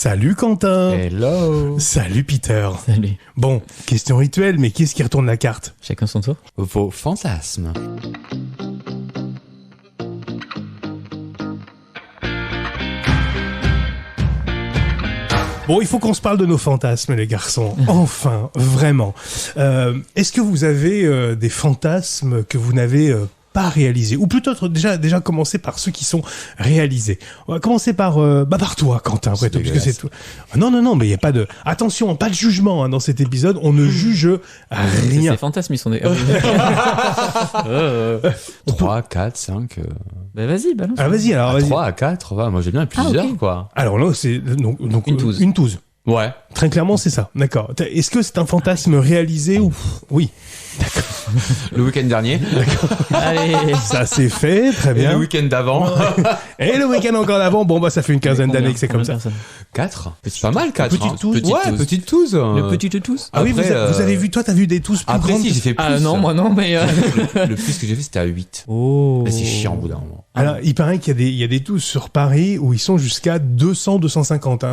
Salut Quentin. Hello. Salut Peter. Salut. Bon, question rituelle, mais qui est-ce qui retourne la carte? Chacun son tour. Vos fantasmes. Bon, il faut qu'on se parle de nos fantasmes, les garçons. Enfin, vraiment. Est-ce que vous avez des fantasmes que vous n'avez pas réalisés? Ou plutôt déjà commencer par ceux qui sont réalisés. On va commencer par toi, Quentin, après tout, puisque c'est tout. Non, mais il y a pas de... Attention, pas de jugement dans cet épisode. On ne juge rien. Ces fantasmes, ils sont des... 3, 4, 5... Bah vas-y, balance. Ah, vas-y, alors, vas-y. 3 à 4, va, moi j'ai bien plusieurs, ok. quoi. Alors là, c'est donc Une touze. Une touze. Ouais. Très clairement, c'est ça. D'accord. Est-ce que c'est un fantasme réalisé ou... Oui. Le week-end dernier. Allez. Ça c'est fait, très Et bien. le week-end d'avant. Et le week-end encore d'avant, bon bah ça fait une quinzaine d'années que c'est comme ça. 4. C'est pas mal, 4. Petite touze. Ouais, petite touze. Le petit tous. Ah oui, Après, vous avez vu, toi t'as vu des tous plus Après, grandes si, j'ai fait plus. Ah non, moi non, mais... Le plus que j'ai fait, c'était à 8. Oh. Mais c'est chiant au bout d'un moment. Alors, il paraît qu'il y a des tous sur Paris où ils sont jusqu'à 200, 250.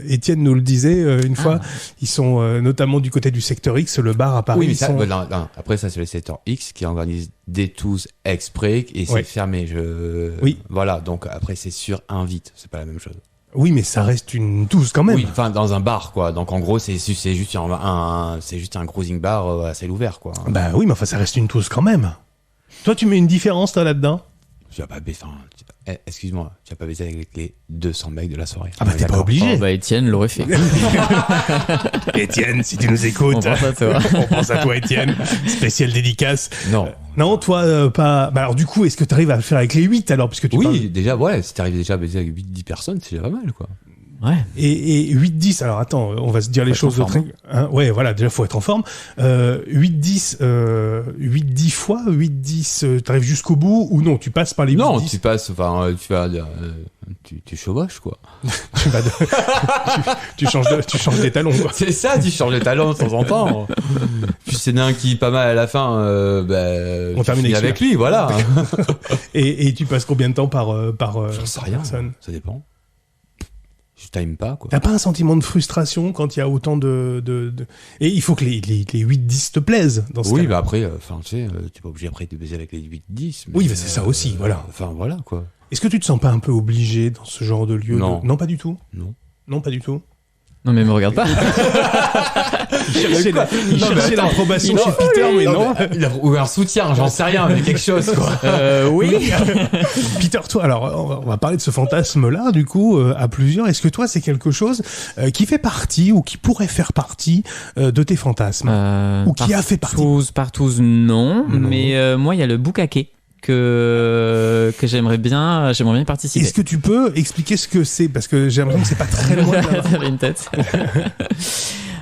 Étienne nous le disait une fois. Ils sont notamment du côté du secteur X, le bar à Paris. Oui, mais ils ça, sont... non. Après, ça, c'est le secteur X qui organise des tous exprès et c'est Ouais. fermé. Oui. Voilà, donc après, c'est sur invite. C'est pas la même chose. Oui, mais ça reste une touze quand même. Oui, enfin, dans un bar, quoi. Donc, en gros, c'est juste un cruising bar à ciel ouvert, quoi. Bah oui, mais enfin ça reste une touze quand même. Toi, tu mets une différence toi là-dedans? Tu vas pas baiser, excuse-moi, tu vas pas baiser avec les 200 mecs de la soirée. Ah bah t'es pas obligé. Oh, bah Étienne l'aurait fait. Étienne, si tu nous écoutes, On pense à toi. on pense à toi, Étienne. Spéciale dédicace. Non. Non, toi, pas... Bah alors du coup, est-ce que tu arrives à le faire avec les 8 alors, puisque tu Oui, parles... déjà, ouais, si t'arrives déjà à baiser avec 8-10 personnes, c'est déjà pas mal, quoi. Ouais. Et 8-10, alors attends, on va se dire les Faut être choses en forme. ouais, voilà, déjà faut être en forme. 8-10 fois, 8-10, t'arrives jusqu'au bout ou non, tu passes par les 8-10. Non, tu passes, enfin, tu chevauches, quoi. tu, vas tu changes des talons, quoi. C'est ça, tu changes les talons de temps en temps. Puis c'est un qui pas mal à la fin, On tu termine finis avec lui, voilà. Et tu passes combien de temps par J'en sais par rien, personne? ça dépend. Je time pas, quoi. T'as pas un sentiment de frustration quand il y a autant de... Et il faut que les 8-10 te plaisent dans ce Oui, cas-là. bah après, enfin, tu sais, t'es pas obligé après de baiser avec les 8-10. Oui, mais c'est ça aussi, voilà. Enfin, voilà, quoi. Est-ce que tu te sens pas un peu obligé dans ce genre de lieu? Non. Non, pas du tout. Non. Non, pas du tout. Non, mais me regarde pas. Il cherchait l'approbation chez Peter, mais non. Ou un soutien, j'en sais rien, mais quelque chose, quoi. Oui. Peter, toi, alors, on va parler de ce fantasme-là, du coup, à plusieurs. Est-ce que toi, c'est quelque chose qui fait partie ou qui pourrait faire partie de tes fantasmes? Ou qui a fait partie? Partouze, non. Mais moi, il y a le boucaquet que j'aimerais bien y participer. Est-ce que tu peux expliquer ce que c'est? Parce que j'ai l'impression que c'est pas très loin de là. T'avais une tête.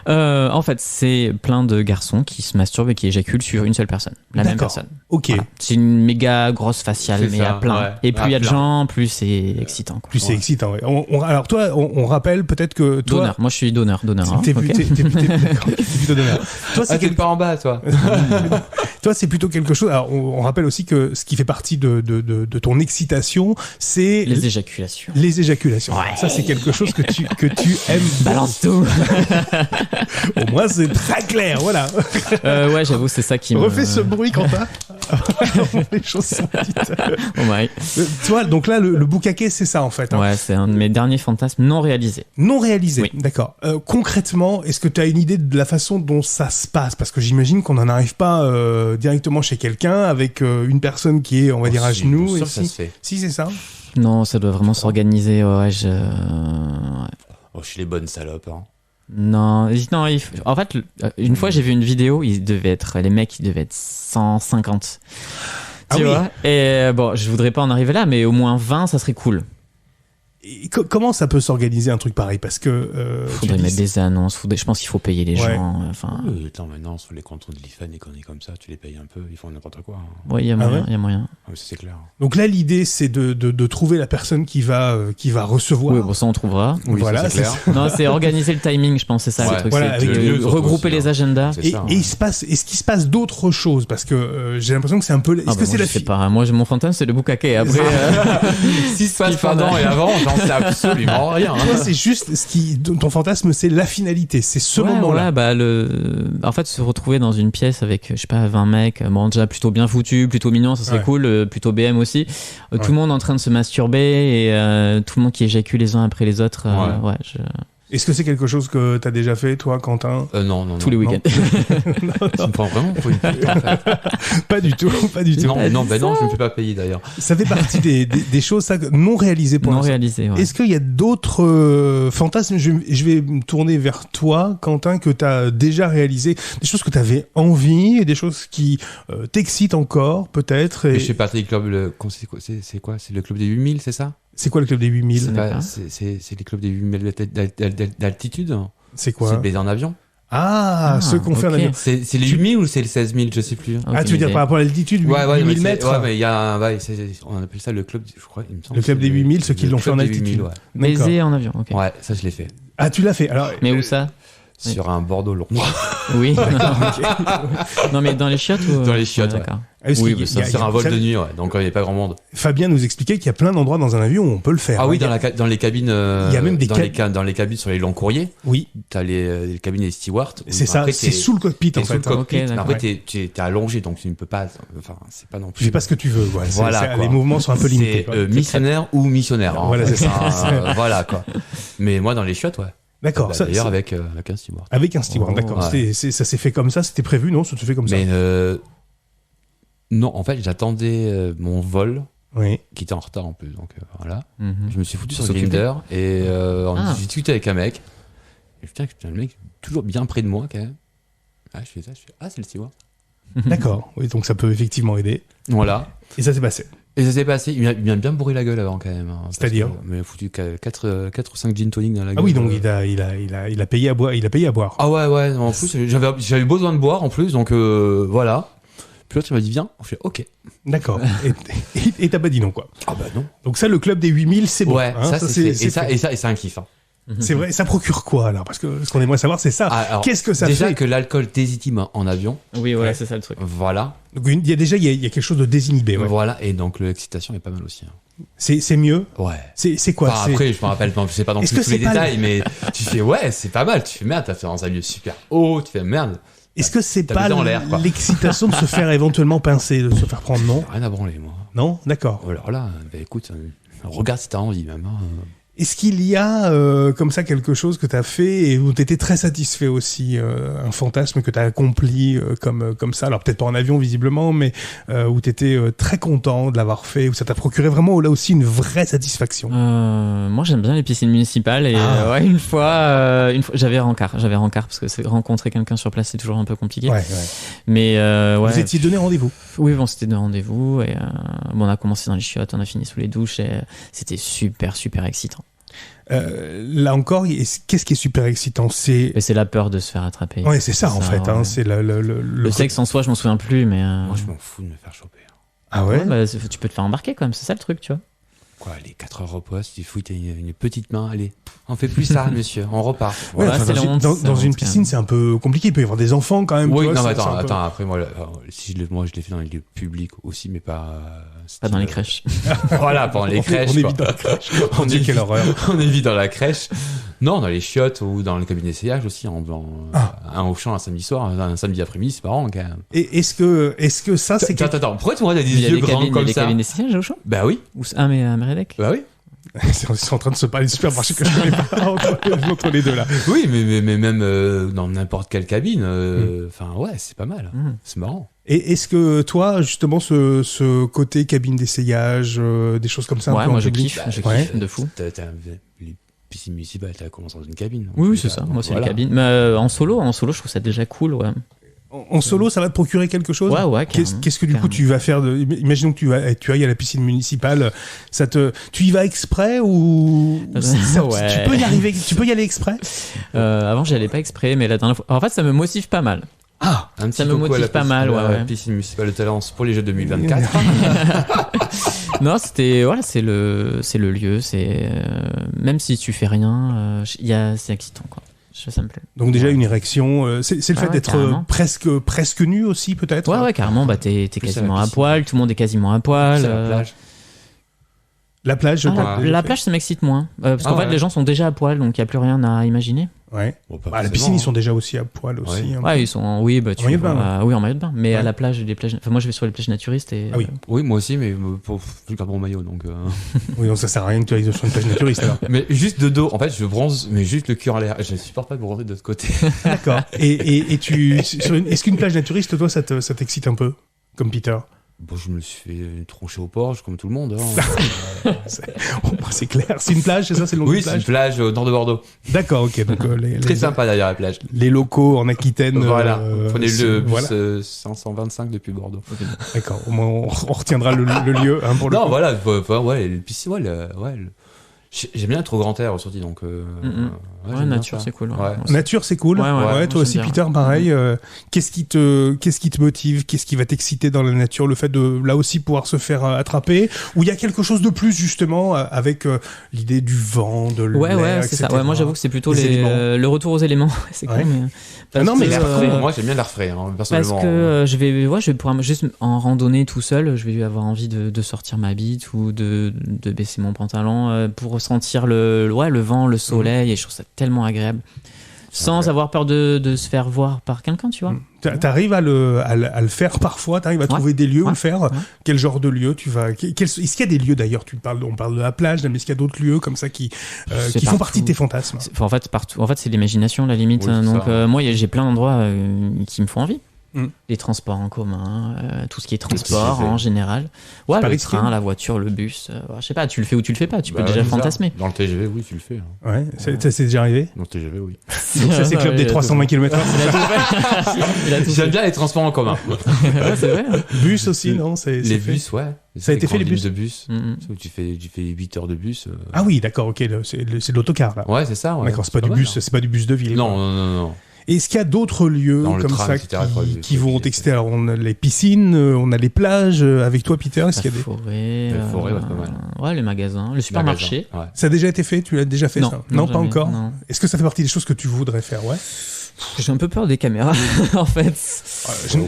En fait, c'est plein de garçons qui se masturbent et qui éjaculent sur une seule personne, la même D'accord. personne. Ok. Voilà. C'est une méga grosse faciale, C'est mais à ça, plein. ouais. Et plus il y a de plein. gens, plus c'est excitant. Quoi. Plus c'est excitant, ouais. Alors toi, on rappelle peut-être que toi... Donneur. Moi, je suis donneur. Hein, T'es ok. d'accord, t'es plutôt donneur. Toi, c'est T'es pas en bas, toi. Toi, c'est plutôt quelque chose. Alors, on rappelle aussi que ce qui fait partie de ton excitation, c'est Les éjaculations. les éjaculations. Ouais. Ça, c'est quelque chose que tu aimes. Balance tout. Au moins, c'est très clair. Voilà. Ouais, j'avoue, c'est ça qui me... Refais ce bruit, Quentin. Les choses sont dites. Oh my. Toi, donc là, le boucaquet, c'est ça en fait. Hein. Ouais, c'est un de mes derniers fantasmes non réalisés. Non réalisé. Oui. D'accord. Concrètement, est-ce que tu as une idée de la façon dont ça se passe? Parce que j'imagine qu'on n'en arrive pas directement chez quelqu'un avec une personne qui est, on va dire, à Si, genoux. bien sûr Et que ça se fait. si, c'est ça. Non, ça doit vraiment s'organiser. Ouais, ouais. Oh, je suis les bonnes salopes, hein. Non, en fait, une fois j'ai vu une vidéo, les mecs, ils devaient être 150. Ah Tu oui. vois? Et bon, je voudrais pas en arriver là, mais au moins 20, ça serait cool. Et comment ça peut s'organiser un truc pareil? Parce que Faudrait tu dis- mettre des annonces, je pense qu'il faut payer les Ouais. gens. Enfin, Oui, attends, maintenant, sur les comptes de l'IFAN et qu'on est comme ça, tu les payes un peu, ils font n'importe quoi. Hein. ouais, il y a Ah moyen, ouais il y a moyen. Ah oui, ça, c'est clair. Donc là, l'idée, c'est de trouver la personne qui va recevoir. Oui, bon, ça on trouvera. Oui, Voilà, ça, c'est clair. Non, c'est organiser le timing, je pense, c'est ça Ouais. le truc. Voilà, c'est avec de les lieux, regrouper aussi, les hein. agendas. C'est ça, hein. Est-ce qu'il se passe d'autres choses? Parce que j'ai l'impression que c'est un peu. Est-ce Ah que bah, c'est moi, la je sais fille? pas. Moi, mon fantasme, c'est le boucaquet. Après, Si se passe Qu'il faut pendant et avant, j'en sais absolument rien. Toi, c'est juste ton fantasme, c'est la finalité, c'est ce moment-là. Ouais, bah en fait, se retrouver dans une pièce avec, je sais pas, 20 mecs, bon, déjà plutôt bien foutus, plutôt mignons, ça serait cool, plutôt BM aussi. Tout le monde en train de se masturber et tout le monde qui éjacule les uns après les autres. Est-ce que c'est quelque chose que t'as déjà fait, toi, Quentin? Non. Tous les week-ends. Ça me prend vraiment pour une pute, en fait. Pas du tout. Non, je me fais pas payer d'ailleurs. Ça fait partie des choses ça, non réalisées pour l'instant. Non réalisées, ouais. Est-ce qu'il y a d'autres fantasmes, je vais me tourner vers toi, Quentin, que t'as déjà réalisé, des choses que t'avais envie, et des choses qui t'excitent encore, peut-être. Mais je sais pas, c'est c'est quoi? C'est le club des 8000, c'est ça? C'est quoi le club des 8000? C'est les clubs des 8000 d'altitude. C'est quoi? C'est le baiser en avion. Ceux qu'on fait en avion. C'est les 8000 ou c'est le 16000, je sais plus. Tu veux dire par rapport à l'altitude, 8000 mètres? Ouais, mais il y a on appelle ça le club, je crois, il me semble. Le club des 8000, ceux qui l'ont fait en altitude. Baiser en avion, ok. Ouais, ça je l'ai fait. Ah, tu l'as fait. Alors, mais où ça? Sur un Bordeaux long. Oui. Non, mais dans les chiottes ou... Dans les chiottes, ouais. D'accord. Oui, sur un vol de nuit, donc il n'y a pas grand monde. Fabien nous expliquait qu'il y a plein d'endroits dans un avion où on peut le faire. Ah oui, dans les cabines. Il y a même des dans les cabines sur les longs courriers. Oui. T'as les cabines des stewards. C'est ça, c'est sous le cockpit en fait. Sous le cockpit. Après, t'es allongé, donc tu ne peux pas. Enfin, c'est pas non plus. Tu fais pas ce que tu veux. Voilà. Les mouvements sont un peu limités. C'est missionnaire ou missionnaire. Voilà, c'est ça. Voilà quoi. Mais moi, dans les chiottes, ouais. D'accord. D'ailleurs, avec un steward. Avec un steward, d'accord. Ça s'est fait comme ça, c'était prévu, non? Ça se fait comme ça. Mais non, en fait, j'attendais mon vol, qui était en retard en plus, donc voilà. Je me suis foutu sur Grindr et j'ai discuté avec un mec. Et putain, le mec toujours bien près de moi quand même. Je fais c'est le steward. D'accord. Oui, donc ça peut effectivement aider. Voilà. Et ça s'est passé. Il m'a bien bourré la gueule avant quand même. C'est-à-dire? Il m'a foutu 4 ou 5 gin tonic dans la gueule. Ah oui, donc il a payé à boire. Il a payé à boire. Ah ouais. En plus, j'avais besoin de boire en plus, donc voilà. Puis l'autre il m'a dit viens. On fait ok. D'accord. Et t'as pas dit non quoi? Ah bah non. Donc ça, le club des 8000, c'est bon. Ouais, ça c'est et c'est un kiff. Hein. C'est vrai, ça procure quoi alors? Parce que ce qu'on aimerait savoir, c'est ça. Alors, qu'est-ce que ça fait? Déjà que l'alcool désinhibe en avion. Oui, voilà, c'est ça le truc. Voilà. Donc il y a quelque chose de désinhibé. Ouais. Voilà, et donc l'excitation est pas mal aussi. Hein. C'est mieux. Ouais. C'est quoi? Enfin, après, je me rappelle, je sais pas non plus tous les détails, mais tu fais c'est pas mal. Tu fais merde, t'as fait dans un lieu super haut, tu fais merde. Est-ce que c'est pas l'excitation de se faire éventuellement pincer, de se faire prendre, non? Rien à branler, moi. Non? D'accord. Alors là, écoute, regarde si t'as envie même. Hein. Est-ce qu'il y a comme ça quelque chose que tu as fait et où tu étais très satisfait aussi, un fantasme que tu as accompli comme ça, alors peut-être pas en avion visiblement, mais où tu étais très content de l'avoir fait, où ça t'a procuré vraiment là aussi une vraie satisfaction? Moi j'aime bien les piscines municipales et une fois j'avais rencard parce que rencontrer quelqu'un sur place c'est toujours un peu compliqué. Mais vous étiez donné rendez-vous? Oui, bon, c'était donné rendez-vous et on a commencé dans les chiottes, on a fini sous les douches et c'était super excitant. Là encore, qu'est-ce qui est super excitant? C'est la peur de se faire attraper. Ouais, c'est ça en fait. Ouais. Hein, c'est le sexe en soi, je m'en souviens plus, mais. Moi, je m'en fous de me faire choper. Ah ouais? Tu peux te faire embarquer quand même, c'est ça le truc, tu vois. Quoi, les 4 heures au poste, il faut une petite main, allez, on fait plus ça, monsieur, on repart. Dans une piscine, c'est un peu compliqué, il peut y avoir des enfants quand même. Oui, non, mais attends, après, moi, je l'ai fait dans les lieux publics aussi, mais pas dans les crèches. Voilà, pas dans les crèches. On évite dans la crèche. On dit quelle horreur. On évite dans la crèche. Non, dans les chiottes ou dans le cabinet d'essayage aussi, un au champ un samedi soir, un samedi après-midi, c'est marrant quand même. Et est-ce que ça, c'est... Attends, pourquoi tout le monde a des yeux grands comme ça? Il y a des cabines d'essayage au champ? Bah oui. Mais à Mérélec? Bah oui. Ils sont en train de se parler du supermarché que je connais pas entre les deux là. Oui, mais même dans n'importe quelle cabine, c'est pas mal. C'est marrant. Et est-ce que toi, justement, ce côté cabine d'essayage, des choses comme ça, un peu moi je kiffe de fou. Les piscines municipales, t'as commencé dans une cabine. Oui, c'est ça. Moi, c'est les cabines. Mais en solo, je trouve ça déjà cool, ouais. En solo, ça va te procurer quelque chose? Ouais, Qu'est-ce que du coup tu vas faire imaginons que tu ailles à la piscine municipale, tu y vas exprès ou tu peux y aller exprès? Avant, j'y allais pas exprès, mais la dernière fois, en fait, ça me motive pas mal. Ah, ça me motive pas mal, ouais. La piscine municipale de Talence pour les Jeux 2024. Non, c'est le lieu, c'est même si tu fais rien, c'est excitant quoi. Ça me plaît. Donc déjà une érection, c'est le fait d'être presque nu aussi peut-être. Ouais, carrément. T'es quasiment à poil, tout le monde est quasiment à poil. C'est la plage. La plage, la plage, ça m'excite moins. Parce qu'en fait, les gens sont déjà à poil, donc il n'y a plus rien à imaginer. Ouais. Bon, la piscine, ils sont déjà aussi à poil aussi. Ouais, ils sont en maillot de bain. Oui, en maillot de bain. Mais à la plage, moi, je vais sur les plages naturistes. Et, oui, moi aussi, mais je garde mon maillot, donc. Oui, donc ça sert à rien que tu ailles sur une plage naturiste alors. Mais juste de dos, en fait, je bronze, mais juste le cul en l'air. Je ne supporte pas de bronzer de l'autre côté. D'accord. Et est-ce qu'une plage naturiste, toi, ça t'excite un peu, comme Peter? Bon, je me suis fait troncher au porche comme tout le monde. Hein. C'est clair. C'est une plage, c'est ça, c'est le nom de plage. Oui, c'est une plage au nord de Bordeaux. D'accord, ok. Donc très sympa d'ailleurs la plage. Les locaux en Aquitaine. Voilà. Prenez le bus 525 depuis Bordeaux. D'accord. Au moins on retiendra le lieu hein, pour le. Non, coup. voilà. J'aime bien être au grand air ressorti, donc. Nature, c'est cool. Nature, c'est cool. Ouais, toi aussi, Peter, pareil. Qu'est-ce qui te motive? Qu'est-ce qui va t'exciter dans la nature? Le fait de, là aussi, pouvoir se faire attraper? Ou il y a quelque chose de plus, justement, avec l'idée du vent, de l'air, c'est etc. ça. Ouais, moi, j'avoue que c'est plutôt le retour aux éléments. C'est cool, mais... non, mais l'air frais, moi, j'aime bien l'air frais, hein, personnellement. Parce que je vais pouvoir juste en randonnée tout seul, je vais avoir envie de sortir ma bite ou de baisser mon pantalon pour ressentir le vent, le soleil, et je trouve ça tellement agréable. Sans avoir peur de se faire voir par quelqu'un, tu vois. T'arrives à le faire parfois, t'arrives à trouver des lieux où le faire. Quel genre de lieu tu vas... Est-ce qu'il y a des lieux d'ailleurs, on parle de la plage, mais est-ce qu'il y a d'autres lieux comme ça qui font partie de tes fantasmes? En fait, partout. En fait, c'est l'imagination, la limite. Oui, donc, moi, j'ai plein d'endroits qui me font envie. Les transports en commun, tout ce qui est transport en général. Ouais, le train, la voiture, le bus. Je sais pas, tu le fais ou tu le fais pas, tu peux déjà fantasmer. Dans le TGV, oui, tu le fais. Hein. Ouais, c'est déjà arrivé? Dans le TGV, oui. Donc ça, c'est club des 320 km/h. J'aime bien les transports en commun. Ouais, c'est vrai. Bus aussi, non? Les bus, ouais. Ça a été fait, les bus de bus. Tu fais 8 heures de bus. Ah oui, d'accord, ok. C'est de l'autocar, là. Ouais, c'est ça. Ouais. D'accord, c'est pas du bus de ville. Non. Est-ce qu'il y a d'autres lieux comme ça qui vont t'exciter? Alors, on a les piscines, on a les plages. Avec toi, Peter, est-ce qu'il y a des forêts? Les forêts, pas mal. Ouais, les magasins, le supermarché. Ça a déjà été fait? Tu l'as déjà fait, ça? Non, pas encore. Non. Est-ce que ça fait partie des choses que tu voudrais faire? Ouais. J'ai un peu peur des caméras, en fait.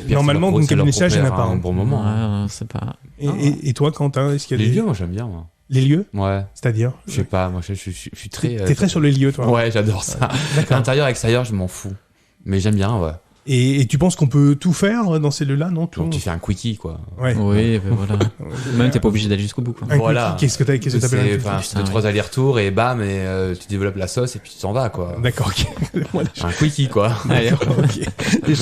Normalement, donc le message, il n'y en a pas. Un bon moment. Ouais, c'est pas. Et toi, Quentin, est-ce qu'il y a les lieux, moi, j'aime bien. Moi. Les lieux? Ouais. C'est-à-dire? Je sais pas, moi, je suis très. T'es très sur les lieux, toi? Ouais, j'adore ça. Intérieur, extérieur, je m'en fous. Mais j'aime bien, ouais. Et tu penses qu'on peut tout faire dans ces lieux-là, non? Donc tu fais un quickie, quoi. Ouais. Oui, voilà. Même t'es pas obligé d'aller jusqu'au bout, quoi. Voilà. Qu'est-ce que t'appelles un quickie? 2-3 allers-retours et bam, et tu développes la sauce et puis tu t'en vas, quoi. D'accord, ok. Un quickie, quoi. Okay. Les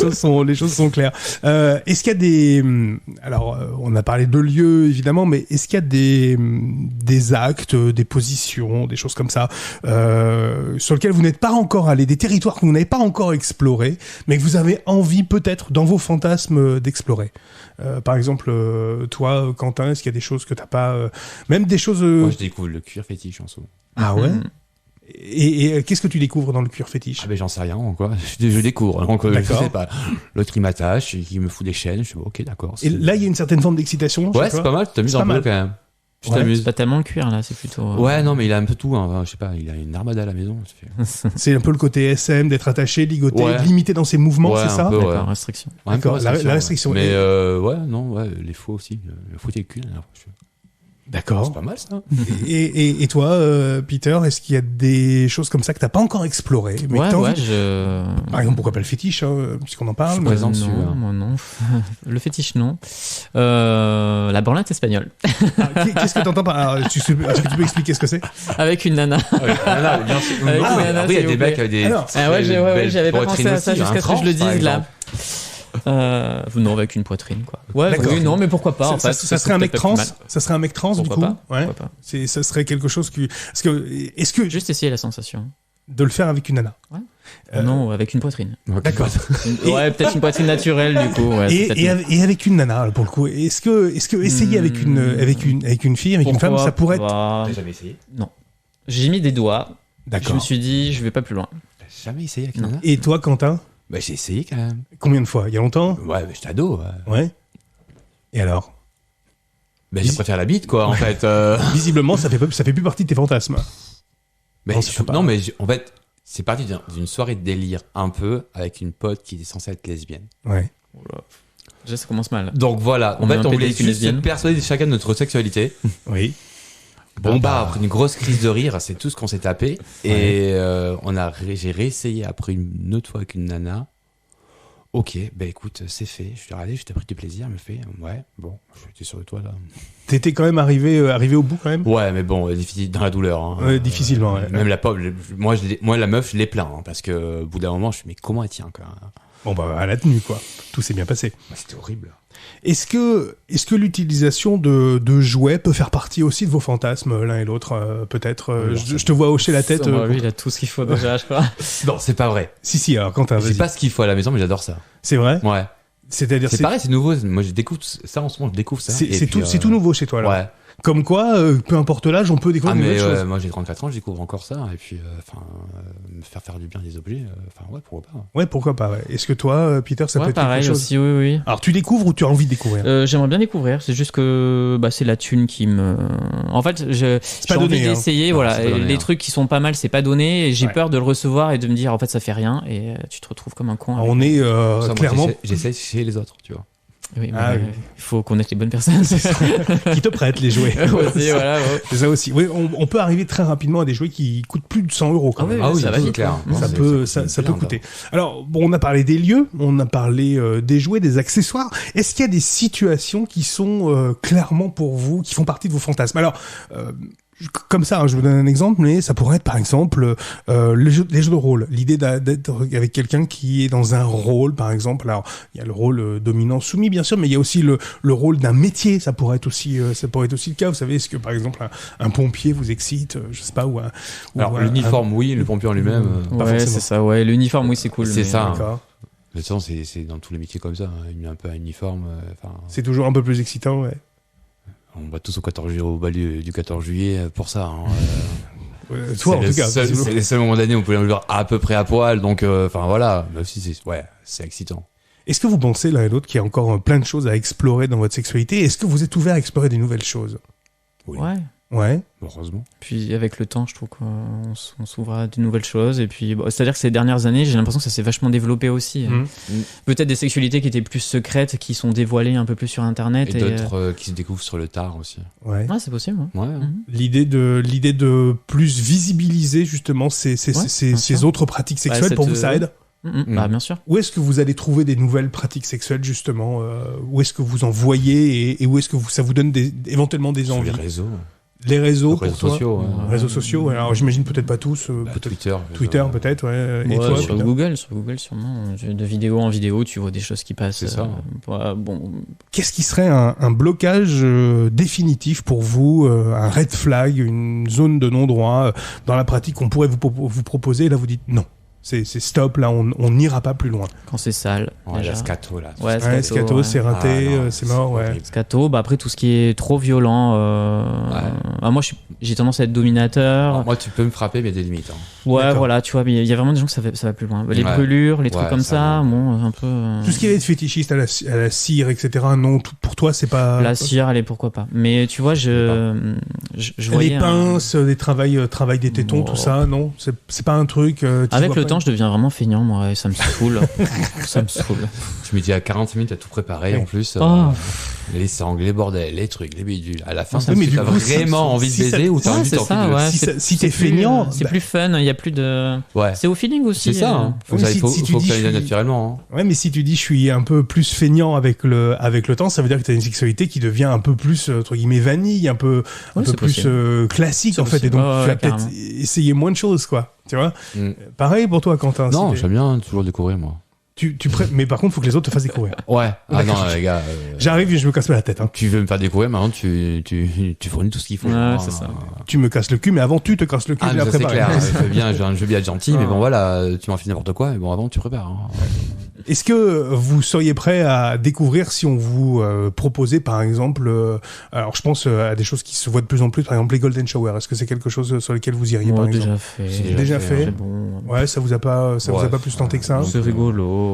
choses sont claires. Est-ce qu'il y a des... Alors, on a parlé de lieux, évidemment, mais est-ce qu'il y a des actes, des positions, des choses comme ça, sur lesquelles vous n'êtes pas encore allé, des territoires que vous n'avez pas encore explorés, mais que vous avez envie peut-être dans vos fantasmes d'explorer? Par exemple, toi, Quentin, est-ce qu'il y a des choses que t'as pas... même des choses... Moi, je découvre le cuir fétiche en soi. Ah ouais? Et qu'est-ce que tu découvres dans le cuir fétiche? Ah ben j'en sais rien, quoi. Je découvre. Donc, je sais pas. L'autre, il m'attache, il me fout des chaînes. Je suis ok, d'accord. Et là, il y a une certaine forme d'excitation. Ouais, c'est pas mal. Tu t'amuses un peu quand même. Tu t'amuses. C'est pas tellement le cuir, là, c'est plutôt... Ouais, non, mais il a un peu tout. Hein. Je sais pas, il a une armada à la maison. C'est un peu le côté SM, d'être attaché, ligoté, limité dans ses mouvements, c'est ça? D'accord, restriction. D'accord, la restriction. Mais les faux aussi. Le faux et le cul, D'accord. C'est pas mal, ça. Et toi, Peter, est-ce qu'il y a des choses comme ça que t'as pas encore explorées, mais Par exemple, pourquoi pas le fétiche, puisqu'on en parle? Je suis présent dessus. Moi, non. Le fétiche, non. La branlette espagnole. Qu'est-ce que t'entends par... Est-ce que tu peux expliquer ce que c'est? Avec une nana. Bien sûr. Après, il y a des mecs avec des... j'avais pas pensé à ça jusqu'à ce que je le dise, là. Non, avec une poitrine, quoi. Ouais, oui, non, mais pourquoi pas, en fait. Ça serait un mec trans? Ça serait un mec trans, du coup? Pourquoi pas? Ça serait quelque chose qui... Est-ce que... Juste essayer la sensation. De le faire avec une nana? Ouais. Non, avec une poitrine. D'accord. Ouais, peut-être une poitrine naturelle, du coup. Ouais, et avec une nana, pour le coup. Est-ce que essayer avec une fille, avec une femme, ça pourrait être... T'as jamais essayé? Non. J'ai mis des doigts. D'accord. Je me suis dit, je vais pas plus loin. T'as jamais essayé avec une nana? Et toi, Quentin? Bah, j'ai essayé quand même. Combien de fois? Il y a longtemps? Ouais, mais j'étais ado. Ouais. Et alors? Bah, je préfère la bite, quoi, en fait. Visiblement, ça fait plus partie de tes fantasmes. Mais mais en fait, c'est parti d'une soirée de délire, un peu, avec une pote qui était censée être lesbienne. Ouais. Déjà, ça commence mal. Donc voilà, en fait, on voulait juste se persuader chacun de notre sexualité. Oui. Bon après une grosse crise de rire, c'est tout ce qu'on s'est tapé. Et j'ai réessayé après une autre fois avec une nana. Ok, écoute, c'est fait. Je suis allé, je t'ai pris du plaisir, elle me fait, ouais, bon, j'étais sûr de toi là. T'étais quand même arrivé au bout quand même. Ouais, mais bon, difficile dans la douleur. Hein. Difficilement. Ouais. Même la pauvre, moi la meuf, je l'ai plaint, hein, parce que au bout d'un moment, je me suis dit, mais comment elle tient quoi. Bon elle a tenu quoi. Tout s'est bien passé. C'était horrible. Est-ce que l'utilisation de jouets peut faire partie aussi de vos fantasmes l'un et l'autre peut-être je te vois hocher la tête. Lui, il a tout ce qu'il faut déjà, je crois. Non, c'est pas vrai. Si, alors Quentin, vas-y. C'est pas ce qu'il faut à la maison, mais j'adore ça. C'est vrai ? Ouais. C'est-à-dire c'est pareil, c'est nouveau. Moi, je découvre ça en ce moment, je découvre ça. C'est tout nouveau chez toi là. Ouais. Comme quoi, peu importe l'âge, on peut découvrir de nouvelles choses. Moi j'ai 34 ans, je découvre encore ça, et puis me faire du bien des objets, pourquoi pas. Ouais, pourquoi pas. Ouais. Est-ce que toi, Peter, ça peut être quelque chose aussi, oui. Alors tu découvres ou tu as envie de découvrir J'aimerais bien découvrir, c'est juste que c'est la thune qui me... En fait, j'ai envie d'essayer, voilà. Les trucs qui sont pas mal, c'est pas donné, et j'ai peur de le recevoir et de me dire, en fait, ça fait rien, et tu te retrouves comme un con. On est clairement... J'essaie chez les autres, tu vois. Oui, il faut connaître les bonnes personnes. Qui te prêtent les jouets. C'est ça aussi. Oui, on peut arriver très rapidement à des jouets qui coûtent plus de 100 € quand même. Oui, ça va vite. Clair. Ça peut coûter. Alors, on a parlé des lieux, on a parlé des jouets, des accessoires. Est-ce qu'il y a des situations qui sont clairement pour vous, qui font partie de vos fantasmes ? Alors, comme ça, je vous donne un exemple, mais ça pourrait être par exemple les jeux de rôle. L'idée d'être avec quelqu'un qui est dans un rôle, par exemple. Alors, il y a le rôle dominant-soumis, bien sûr, mais il y a aussi le rôle d'un métier. Ça pourrait être aussi le cas. Vous savez, est-ce que par exemple un pompier vous excite, je sais pas, l'uniforme, oui, le pompier en lui-même. Ouais, c'est ça. Ouais, l'uniforme, oui, c'est cool. C'est ça. D'accord. De toute façon, c'est dans tous les métiers comme ça. Il y a un peu un uniforme. C'est toujours un peu plus excitant, ouais. On va tous au bal du 14 juillet pour ça. Hein. Toi, en tout cas. C'est les seuls moments d'année où on peut le voir à peu près à poil. Donc, voilà. Même si c'est excitant. Est-ce que vous pensez l'un et l'autre qu'il y a encore plein de choses à explorer dans votre sexualité ? Est-ce que vous êtes ouvert à explorer des nouvelles choses ? Oui. Ouais. Heureusement. Puis avec le temps, je trouve qu'on s'ouvre à de nouvelles choses. Et puis, c'est-à-dire que ces dernières années, j'ai l'impression que ça s'est vachement développé aussi. Peut-être des sexualités qui étaient plus secrètes, qui sont dévoilées un peu plus sur Internet. Et d'autres qui se découvrent sur le tard aussi. Ouais, c'est possible. Ouais. L'idée de plus visibiliser justement ces autres pratiques sexuelles, pour vous, ça aide ? Bien sûr. Où est-ce que vous allez trouver des nouvelles pratiques sexuelles justement où est-ce que vous en voyez et où est-ce que ça vous donne éventuellement des envies ? Sur les réseaux. Les réseaux sociaux. Réseaux sociaux. Alors j'imagine peut-être pas tous. Peut-être Twitter peut-être. Ouais. Et toi, sur Google sûrement. De vidéo en vidéo, tu vois des choses qui passent. C'est ça. Qu'est-ce qui serait un blocage définitif pour vous, un red flag, une zone de non-droit dans la pratique qu'on pourrait vous proposer? Et là, vous dites non. C'est stop, là, on n'ira pas plus loin. Quand c'est sale. La scato, là. Scato, c'est raté, c'est mort, ouais. Scato, après, tout ce qui est trop violent. Moi, j'ai tendance à être dominateur. Alors, moi, tu peux me frapper, mais il y a des limites. Hein. Ouais, d'accord. Voilà, tu vois, il y a vraiment des gens que ça va plus loin. Les brûlures, les trucs comme ça, bon, un peu. Tout ce qui est fétichiste à la cire, etc., non, pour toi, c'est pas. La cire, allez, pourquoi pas. Mais tu vois, je voyais. Les pinces, les travail des tétons, tout ça, non? C'est pas un truc. Avec le temps, je deviens vraiment feignant, moi, et ça me saoule. Ça me saoule. Je me dis à 40 minutes à tout préparer, en plus. Les sangles, les bordels, les trucs, les bidules. À la fin, tu as vraiment envie de baiser ou t'as envie de si t'es feignant. C'est plus fun, il y a plus de. Ouais. C'est au feeling aussi. C'est ça. Faut que ça aille naturellement. Ouais, mais si tu dis je suis un peu plus feignant avec le temps, ça veut dire que t'as une sexualité qui devient un peu plus, entre guillemets, vanille, un peu plus classique, en fait. Et donc, tu vas peut-être essayer moins de choses, quoi. Tu vois? Pareil pour toi, Quentin. Non, j'aime bien toujours découvrir, moi. Mais par contre, faut que les autres te fassent découvrir. Ouais. Ah non, les gars. J'arrive et je me casse pas la tête. Hein. Tu veux me faire découvrir, maintenant tu fournis tout ce qu'il faut. Ouais, c'est ça. Tu me casses le cul, mais avant tu te casses le cul. Ah, c'est clair. Je veux bien être gentil, mais bon voilà, tu m'en fais n'importe quoi. Mais bon, avant tu prépares. Hein. Est-ce que vous seriez prêt à découvrir si on vous proposait, par exemple, alors je pense à des choses qui se voient de plus en plus, par exemple les golden shower. Est-ce que c'est quelque chose sur lequel vous iriez, par exemple? Déjà fait. Ouais, ça vous a pas plus tenté que ça? C'est rigolo.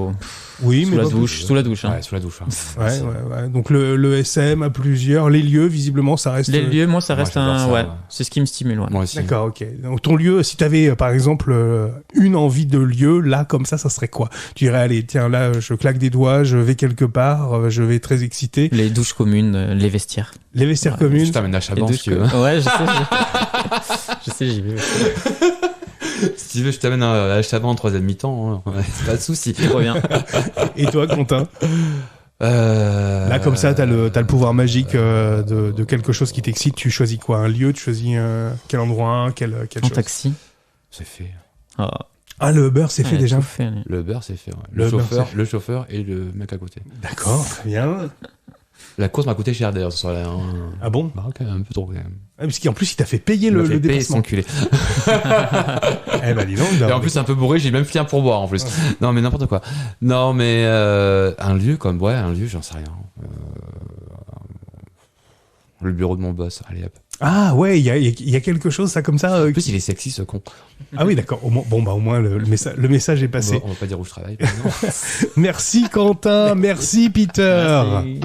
Oui, sous la douche. Sous la douche. Ouais, sous la douche. Ouais. Donc le SM à plusieurs, les lieux, visiblement, ça reste. Les lieux, moi, ça reste c'est ce qui me stimule. Ouais. Moi aussi. D'accord, ok. Donc ton lieu, si t'avais par exemple une envie de lieu, là, comme ça serait quoi? Tu dirais, allez, tiens, là, je claque des doigts, je vais quelque part, je vais très excité. Les douches communes, les vestiaires. Les vestiaires communes. Je t'amène à Chaban si tu veux. Ouais, je sais, j'y vais. Si tu veux, je t'amène à Chaban en 3e mi-temps. Hein. Pas de souci. Reviens. Et toi, Quentin? Là, comme ça, t'as le pouvoir magique de quelque chose qui t'excite. Tu choisis quoi? Un lieu? Tu choisis quel endroit? Quel chose? Taxi. C'est fait. Ah, le Uber, c'est fait déjà? Le Uber, c'est fait. Ouais. Le chauffeur et le mec à côté. D'accord, très bien. La course m'a coûté cher d'ailleurs ce soir-là. Hein. Ah bon? Bah, quand même, un peu trop quand même. Parce qu'en plus, il t'a fait payer le déplacement. Enculé. Eh ben, dis donc. Et en plus, un peu bourré, j'ai même fait un pourboire en plus. Non, mais n'importe quoi. Non, mais un lieu, j'en sais rien. Le bureau de mon boss, allez hop. Ah ouais, il y a quelque chose, ça, comme ça. En plus, il est sexy, ce con. Ah oui, d'accord. Au moins, le message est passé. On va pas dire où je travaille. Merci, Quentin. Merci, Peter. Merci.